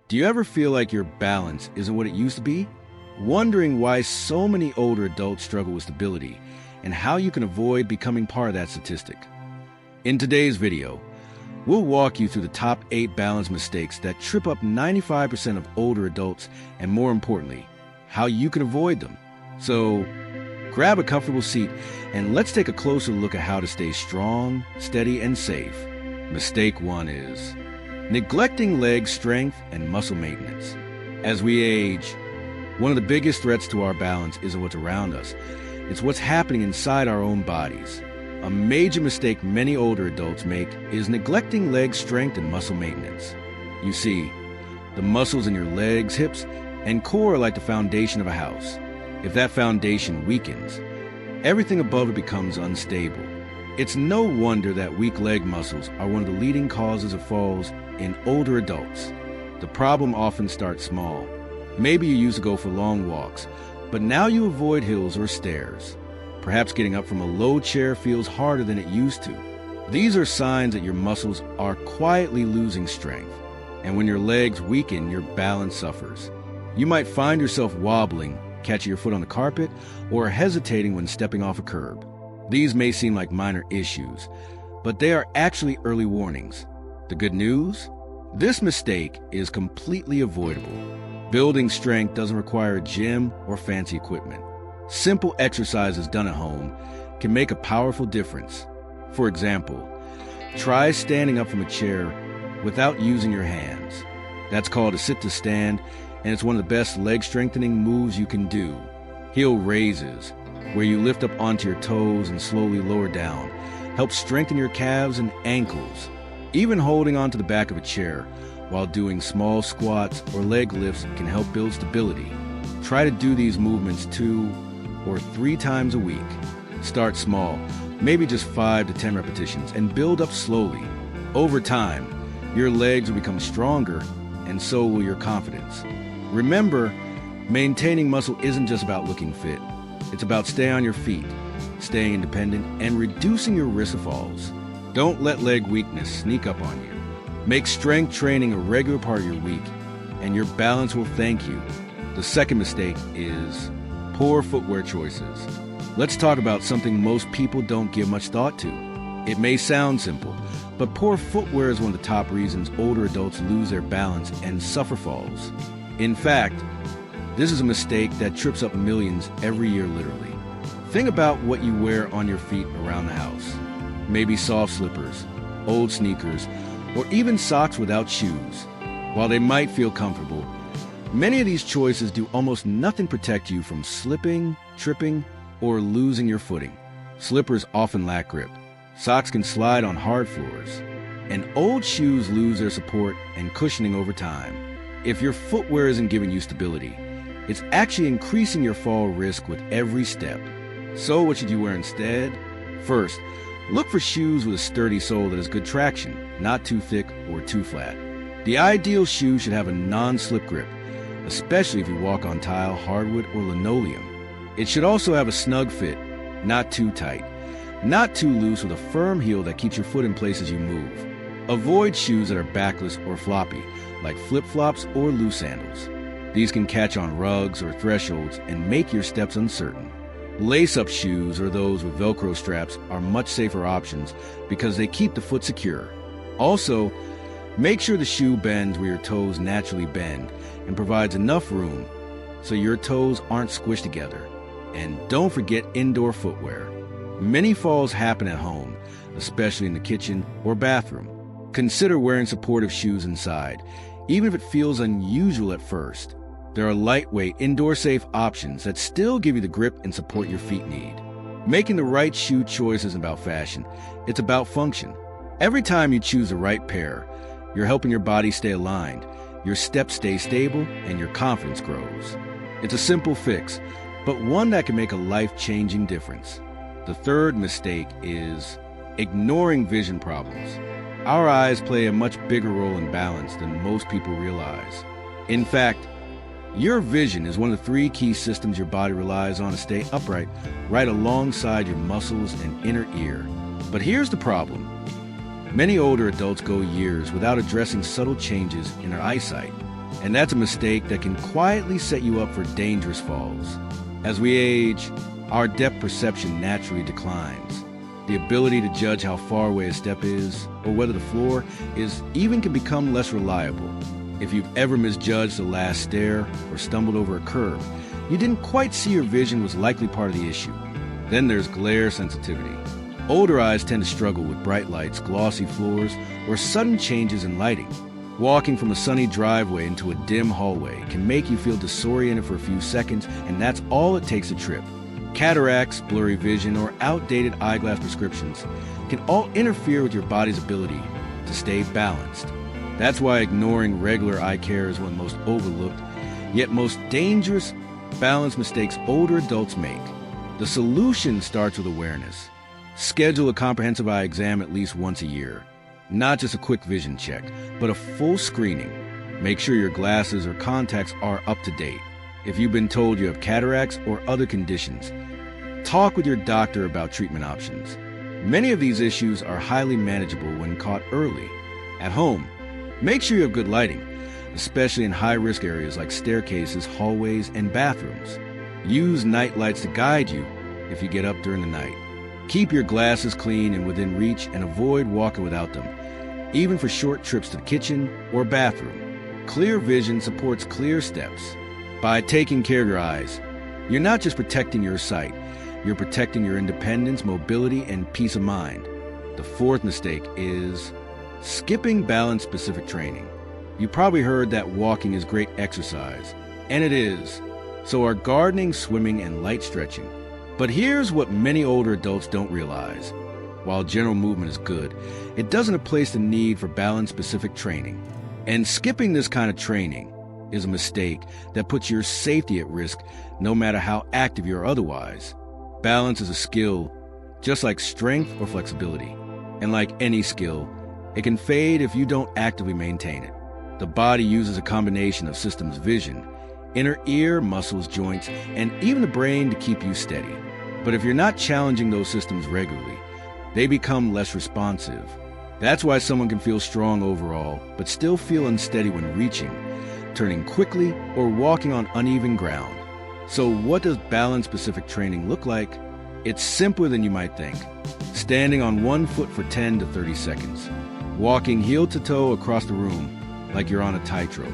Do you ever feel like your balance isn't what it used to be? Wondering why so many older adults struggle with stability and how you can avoid becoming part of that statistic? In today's video, we'll walk you through the top 8 balance mistakes that trip up 95% of older adults, and more importantly, how you can avoid them. So, grab a comfortable seat and let's take a closer look at how to stay strong, steady, and safe. Mistake 1 is neglecting leg strength and muscle maintenance. As we age, one of the biggest threats to our balance isn't what's around us. It's what's happening inside our own bodies. A major mistake many older adults make is neglecting leg strength and muscle maintenance. You see, the muscles in your legs, hips, and core are like the foundation of a house. If that foundation weakens, everything above it becomes unstable. It's no wonder that weak leg muscles are one of the leading causes of falls in older adults. The problem often starts small. Maybe you used to go for long walks, but now you avoid hills or stairs. Perhaps getting up from a low chair feels harder than it used to. These are signs that your muscles are quietly losing strength. And when your legs weaken, your balance suffers. You might find yourself wobbling, catching your foot on the carpet, or hesitating when stepping off a curb. These may seem like minor issues, but they are actually early warnings. The good news? This mistake is completely avoidable. Building strength doesn't require a gym or fancy equipment. Simple exercises done at home can make a powerful difference. For example, try standing up from a chair without using your hands. That's called a sit-to-stand, and it's one of the best leg strengthening moves you can do. Heel raises, where you lift up onto your toes and slowly lower down, helps strengthen your calves and ankles. Even holding onto the back of a chair while doing small squats or leg lifts can help build stability. Try to do these movements 2 or 3 times a week. Start small, maybe just 5 to 10 repetitions, and build up slowly. Over time, your legs will become stronger, and so will your confidence. Remember, maintaining muscle isn't just about looking fit. It's about staying on your feet, staying independent, and reducing your risk of falls. Don't let leg weakness sneak up on you. Make strength training a regular part of your week, and your balance will thank you. The second mistake is poor footwear choices. Let's talk about something most people don't give much thought to. It may sound simple, but poor footwear is one of the top reasons older adults lose their balance and suffer falls. In fact, this is a mistake that trips up millions every year, literally. Think about what you wear on your feet around the house. Maybe soft slippers, old sneakers, or even socks without shoes. While they might feel comfortable, many of these choices do almost nothing to protect you from slipping, tripping, or losing your footing. Slippers often lack grip. Socks can slide on hard floors. And old shoes lose their support and cushioning over time. If your footwear isn't giving you stability, it's actually increasing your fall risk with every step. So what should you wear instead? First, look for shoes with a sturdy sole that has good traction, not too thick or too flat. The ideal shoe should have a non-slip grip, especially if you walk on tile, hardwood, or linoleum. It should also have a snug fit, not too tight, not too loose, with a firm heel that keeps your foot in place as you move. Avoid shoes that are backless or floppy, like flip-flops or loose sandals. These can catch on rugs or thresholds and make your steps uncertain. Lace-up shoes, or those with Velcro straps, are much safer options because they keep the foot secure. Also, make sure the shoe bends where your toes naturally bend and provides enough room so your toes aren't squished together. And don't forget indoor footwear. Many falls happen at home, especially in the kitchen or bathroom. Consider wearing supportive shoes inside, even if it feels unusual at first. There are lightweight, indoor-safe options that still give you the grip and support your feet need. Making the right shoe choice isn't about fashion, it's about function. Every time you choose the right pair, you're helping your body stay aligned, your steps stay stable, and your confidence grows. It's a simple fix, but one that can make a life-changing difference. The third mistake is ignoring vision problems. Our eyes play a much bigger role in balance than most people realize. In fact, your vision is one of the 3 key systems your body relies on to stay upright, right alongside your muscles and inner ear. But here's the problem. Many older adults go years without addressing subtle changes in their eyesight. And that's a mistake that can quietly set you up for dangerous falls. As we age, our depth perception naturally declines. The ability to judge how far away a step is, or whether the floor is even, can become less reliable. If you've ever misjudged the last stair or stumbled over a curb, you didn't quite see your vision was likely part of the issue. Then there's glare sensitivity. Older eyes tend to struggle with bright lights, glossy floors, or sudden changes in lighting. Walking from a sunny driveway into a dim hallway can make you feel disoriented for a few seconds, and that's all it takes to trip. Cataracts, blurry vision, or outdated eyeglass prescriptions can all interfere with your body's ability to stay balanced. That's why ignoring regular eye care is one of the most overlooked, yet most dangerous balance mistakes older adults make. The solution starts with awareness. Schedule a comprehensive eye exam at least once a year. Not just a quick vision check, but a full screening. Make sure your glasses or contacts are up to date. If you've been told you have cataracts or other conditions, talk with your doctor about treatment options. Many of these issues are highly manageable when caught early. At home, make sure you have good lighting, especially in high-risk areas like staircases, hallways, and bathrooms. Use night lights to guide you if you get up during the night. Keep your glasses clean and within reach, and avoid walking without them, even for short trips to the kitchen or bathroom. Clear vision supports clear steps. By taking care of your eyes, you're not just protecting your sight, you're protecting your independence, mobility, and peace of mind. The fourth mistake is skipping balance-specific training. You probably heard that walking is great exercise, and it is. So are gardening, swimming, and light stretching. But here's what many older adults don't realize. While general movement is good, it doesn't replace the need for balance-specific training. And skipping this kind of training is a mistake that puts your safety at risk, no matter how active you are otherwise. Balance is a skill, just like strength or flexibility. And like any skill, it can fade if you don't actively maintain it. The body uses a combination of systems: vision, inner ear, muscles, joints, and even the brain to keep you steady. But if you're not challenging those systems regularly, they become less responsive. That's why someone can feel strong overall, but still feel unsteady when reaching, turning quickly, or walking on uneven ground. So what does balance-specific training look like? It's simpler than you might think. Standing on one foot for 10 to 30 seconds. Walking heel to toe across the room like you're on a tightrope.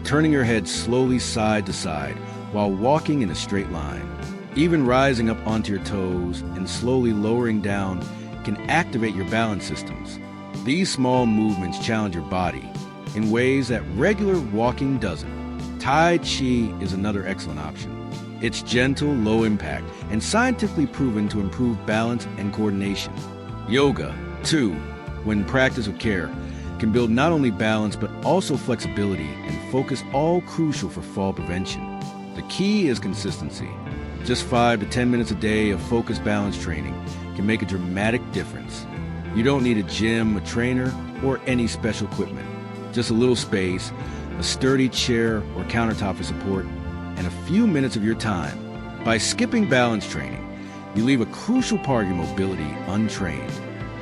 Turning your head slowly side to side while walking in a straight line. Even rising up onto your toes and slowly lowering down can activate your balance systems. These small movements challenge your body in ways that regular walking doesn't. Tai Chi is another excellent option. It's gentle, low impact, and scientifically proven to improve balance and coordination. Yoga, too, when practiced with care, can build not only balance but also flexibility and focus, all crucial for fall prevention. The key is consistency. Just 5 to 10 minutes a day of focused balance training can make a dramatic difference. You don't need a gym, a trainer, or any special equipment. Just a little space, a sturdy chair or countertop for support, and a few minutes of your time. By skipping balance training, you leave a crucial part of your mobility untrained.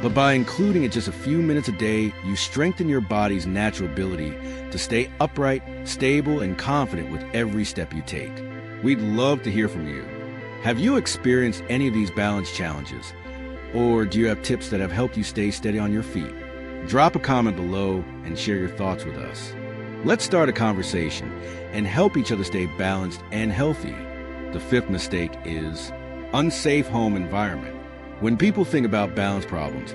But by including it just a few minutes a day, you strengthen your body's natural ability to stay upright, stable, and confident with every step you take. We'd love to hear from you. Have you experienced any of these balance challenges? Or do you have tips that have helped you stay steady on your feet? Drop a comment below and share your thoughts with us. Let's start a conversation and help each other stay balanced and healthy. The fifth mistake is unsafe home environment. When people think about balance problems,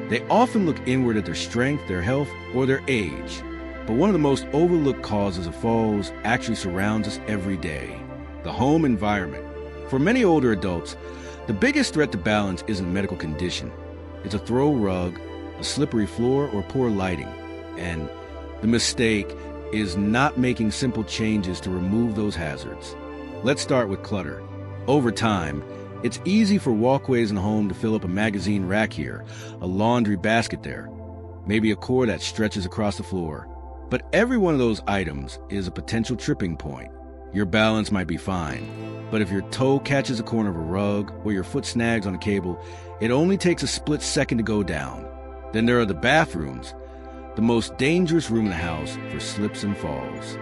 they often look inward at their strength, their health, or their age. But one of the most overlooked causes of falls actually surrounds us every day: the home environment. For many older adults, the biggest threat to balance isn't a medical condition. It's a throw rug, a slippery floor, or poor lighting. And the mistake is not making simple changes to remove those hazards. Let's start with clutter. Over time, it's easy for walkways in a home to fill up a magazine rack here, a laundry basket there, maybe a cord that stretches across the floor. But every one of those items is a potential tripping point. Your balance might be fine, but if your toe catches a corner of a rug or your foot snags on a cable, it only takes a split second to go down. Then there are the bathrooms, the most dangerous room in the house for slips and falls.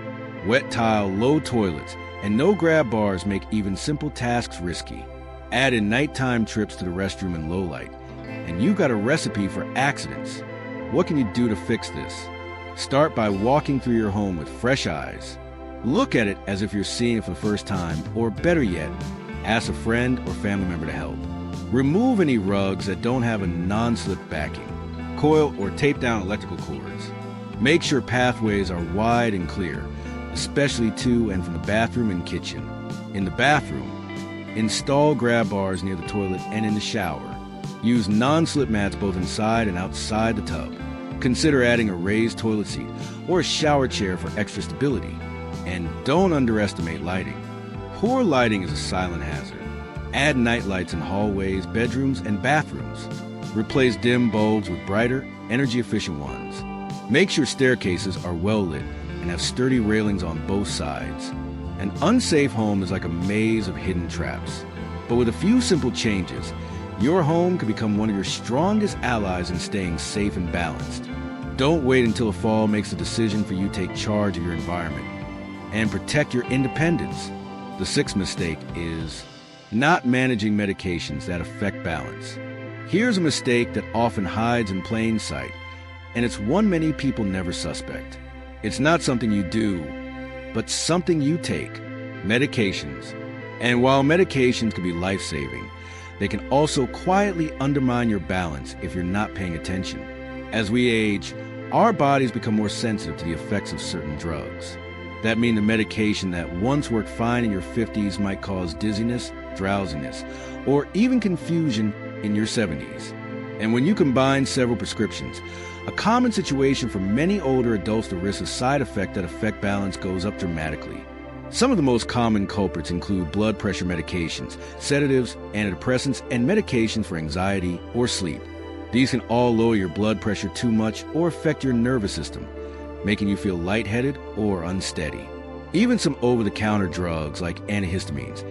Wet tile, low toilets, and no grab bars make even simple tasks risky. Add in nighttime trips to the restroom in low light, and you've got a recipe for accidents. What can you do to fix this? Start by walking through your home with fresh eyes. Look at it as if you're seeing it for the first time, or better yet, ask a friend or family member to help. Remove any rugs that don't have a non-slip backing. Coil or tape down electrical cords. Make sure pathways are wide and clear, especially to and from the bathroom and kitchen. In the bathroom, install grab bars near the toilet and in the shower. Use non-slip mats both inside and outside the tub. Consider adding a raised toilet seat or a shower chair for extra stability. And don't underestimate lighting. Poor lighting is a silent hazard. Add night lights in hallways, bedrooms, and bathrooms. Replace dim bulbs with brighter, energy-efficient ones. Make sure staircases are well lit and have sturdy railings on both sides. An unsafe home is like a maze of hidden traps. But with a few simple changes, your home can become one of your strongest allies in staying safe and balanced. Don't wait until a fall makes a decision for you to take charge of your environment and protect your independence. The sixth mistake is not managing medications that affect balance. Here's a mistake that often hides in plain sight, and it's one many people never suspect. It's not something you do, but something you take: medications. And while medications can be life-saving, they can also quietly undermine your balance if you're not paying attention. As we age, our bodies become more sensitive to the effects of certain drugs. That means the medication that once worked fine in your 50s might cause dizziness, drowsiness, or even confusion in your 70s. And when you combine several prescriptions, a common situation for many older adults, the risk of side effects that affect balance goes up dramatically. Some of the most common culprits include blood pressure medications, sedatives, antidepressants, and medications for anxiety or sleep. These can all lower your blood pressure too much or affect your nervous system, making you feel lightheaded or unsteady. Even some over-the-counter drugs like antihistamines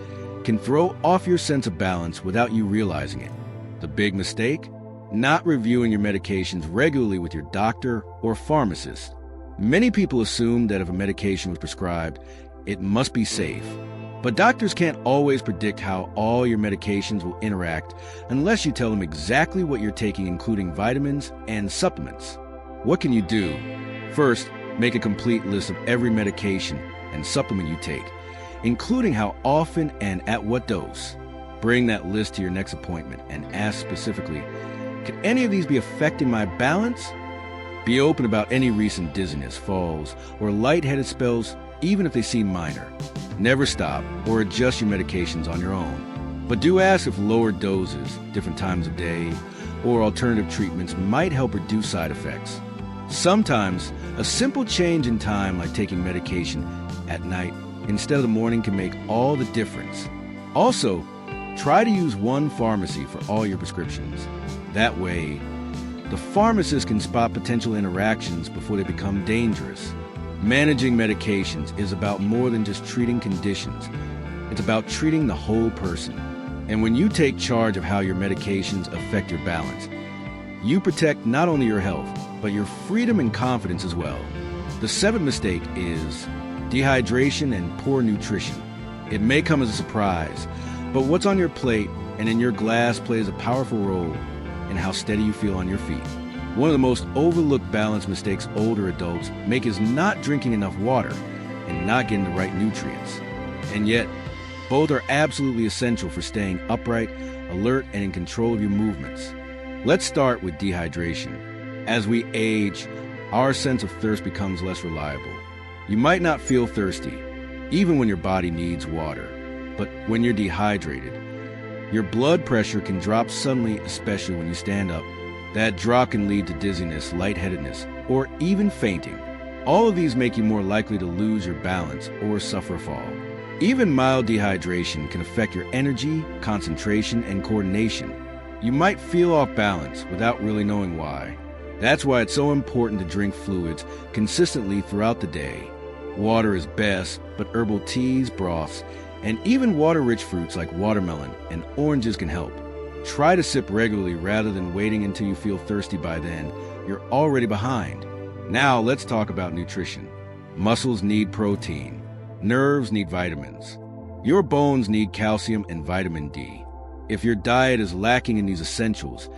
can throw off your sense of balance without you realizing it. The big mistake? Not reviewing your medications regularly with your doctor or pharmacist. Many people assume that if a medication was prescribed, it must be safe. But doctors can't always predict how all your medications will interact unless you tell them exactly what you're taking, including vitamins and supplements. What can you do? First, make a complete list of every medication and supplement you take, including how often and at what dose. Bring that list to your next appointment and ask specifically, can any of these be affecting my balance? Be open about any recent dizziness, falls, or lightheaded spells, even if they seem minor. Never stop or adjust your medications on your own. But do ask if lower doses, different times of day, or alternative treatments might help reduce side effects. Sometimes, a simple change in time, like taking medication at night instead of the morning, can make all the difference. Also, try to use one pharmacy for all your prescriptions. That way, the pharmacist can spot potential interactions before they become dangerous. Managing medications is about more than just treating conditions. It's about treating the whole person. And when you take charge of how your medications affect your balance, you protect not only your health, but your freedom and confidence as well. The seventh mistake is dehydration and poor nutrition. It may come as a surprise, but what's on your plate and in your glass plays a powerful role in how steady you feel on your feet. One of the most overlooked balance mistakes older adults make is not drinking enough water and not getting the right nutrients. And yet, both are absolutely essential for staying upright, alert, and in control of your movements. Let's start with dehydration. As we age, our sense of thirst becomes less reliable. You might not feel thirsty, even when your body needs water. But when you're dehydrated, your blood pressure can drop suddenly, especially when you stand up. That drop can lead to dizziness, lightheadedness, or even fainting. All of these make you more likely to lose your balance or suffer a fall. Even mild dehydration can affect your energy, concentration, and coordination. You might feel off balance without really knowing why. That's why it's so important to drink fluids consistently throughout the day. Water is best, but herbal teas, broths, and even water-rich fruits like watermelon and oranges can help. Try to sip regularly rather than waiting until you feel thirsty. By then, you're already behind. Now let's talk about nutrition. Muscles need protein. Nerves need vitamins. Your bones need calcium and vitamin D. If your diet is lacking in these essentials,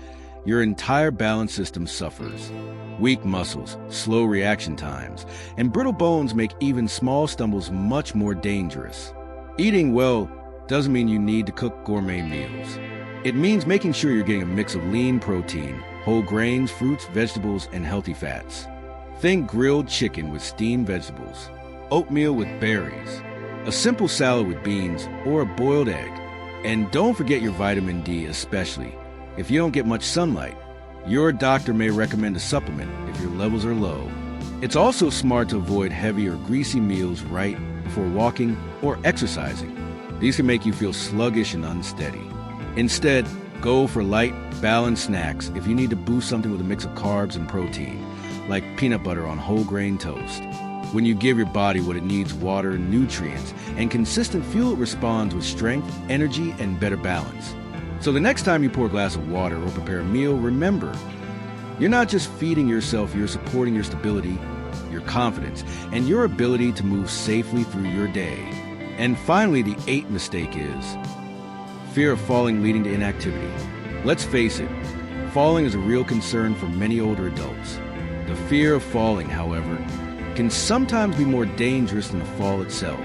your entire balance system suffers. Weak muscles, slow reaction times, and brittle bones make even small stumbles much more dangerous. Eating well doesn't mean you need to cook gourmet meals. It means making sure you're getting a mix of lean protein, whole grains, fruits, vegetables, and healthy fats. Think grilled chicken with steamed vegetables, oatmeal with berries, a simple salad with beans, or a boiled egg. And don't forget your vitamin D, especially if you don't get much sunlight. Your doctor may recommend a supplement if your levels are low. It's also smart to avoid heavy or greasy meals right before walking or exercising. These can make you feel sluggish and unsteady. Instead, go for light, balanced snacks if you need to boost something with a mix of carbs and protein, like peanut butter on whole grain toast. When you give your body what it needs, water, nutrients, and consistent fuel, it responds with strength, energy, and better balance. So the next time you pour a glass of water or prepare a meal, remember, you're not just feeding yourself, you're supporting your stability, your confidence, and your ability to move safely through your day. And finally, the 8th mistake is fear of falling leading to inactivity. Let's face it, falling is a real concern for many older adults. The fear of falling, however, can sometimes be more dangerous than the fall itself.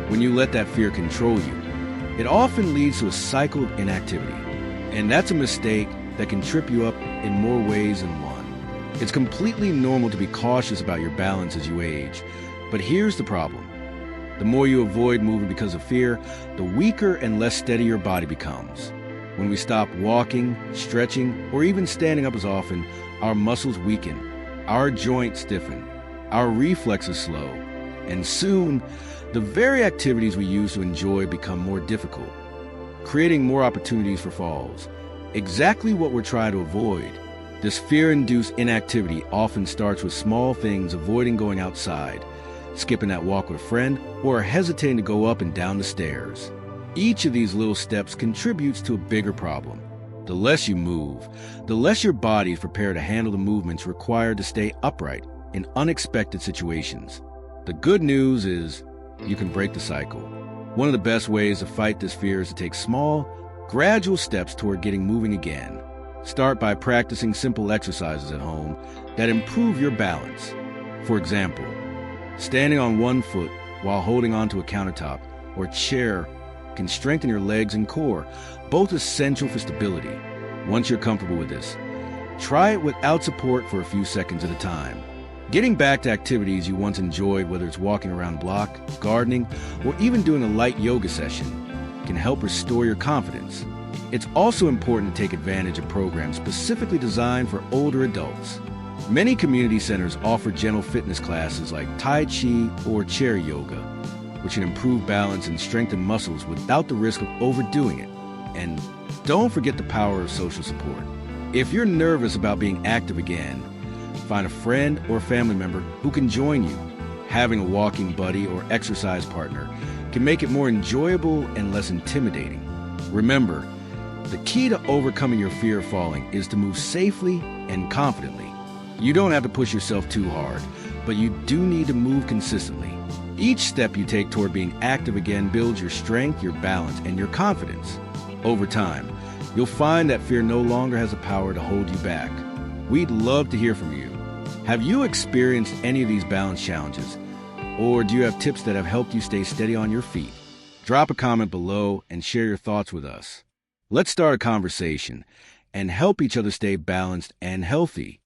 When you let that fear control you, it often leads to a cycle of inactivity. And that's a mistake that can trip you up in more ways than one. It's completely normal to be cautious about your balance as you age. But here's the problem. The more you avoid moving because of fear, the weaker and less steady your body becomes. When we stop walking, stretching, or even standing up as often, our muscles weaken, our joints stiffen, our reflexes slow, and soon, the very activities we used to enjoy become more difficult, creating more opportunities for falls. Exactly what we're trying to avoid. This fear-induced inactivity often starts with small things, avoiding going outside, skipping that walk with a friend, or hesitating to go up and down the stairs. Each of these little steps contributes to a bigger problem. The less you move, the less your body is prepared to handle the movements required to stay upright in unexpected situations. The good news is you can break the cycle. One of the best ways to fight this fear is to take small, gradual steps toward getting moving again. Start by practicing simple exercises at home that improve your balance. For example, standing on one foot while holding onto a countertop or chair can strengthen your legs and core, both essential for stability. Once you're comfortable with this, try it without support for a few seconds at a time. Getting back to activities you once enjoyed, whether it's walking around the block, gardening, or even doing a light yoga session, can help restore your confidence. It's also important to take advantage of programs specifically designed for older adults. Many community centers offer gentle fitness classes like Tai Chi or chair yoga, which can improve balance and strengthen muscles without the risk of overdoing it. And don't forget the power of social support. If you're nervous about being active again, find a friend or family member who can join you. Having a walking buddy or exercise partner can make it more enjoyable and less intimidating. Remember, the key to overcoming your fear of falling is to move safely and confidently. You don't have to push yourself too hard, but you do need to move consistently. Each step you take toward being active again builds your strength, your balance, and your confidence. Over time, you'll find that fear no longer has the power to hold you back. We'd love to hear from you. Have you experienced any of these balance challenges? Or do you have tips that have helped you stay steady on your feet? Drop a comment below and share your thoughts with us. Let's start a conversation and help each other stay balanced and healthy.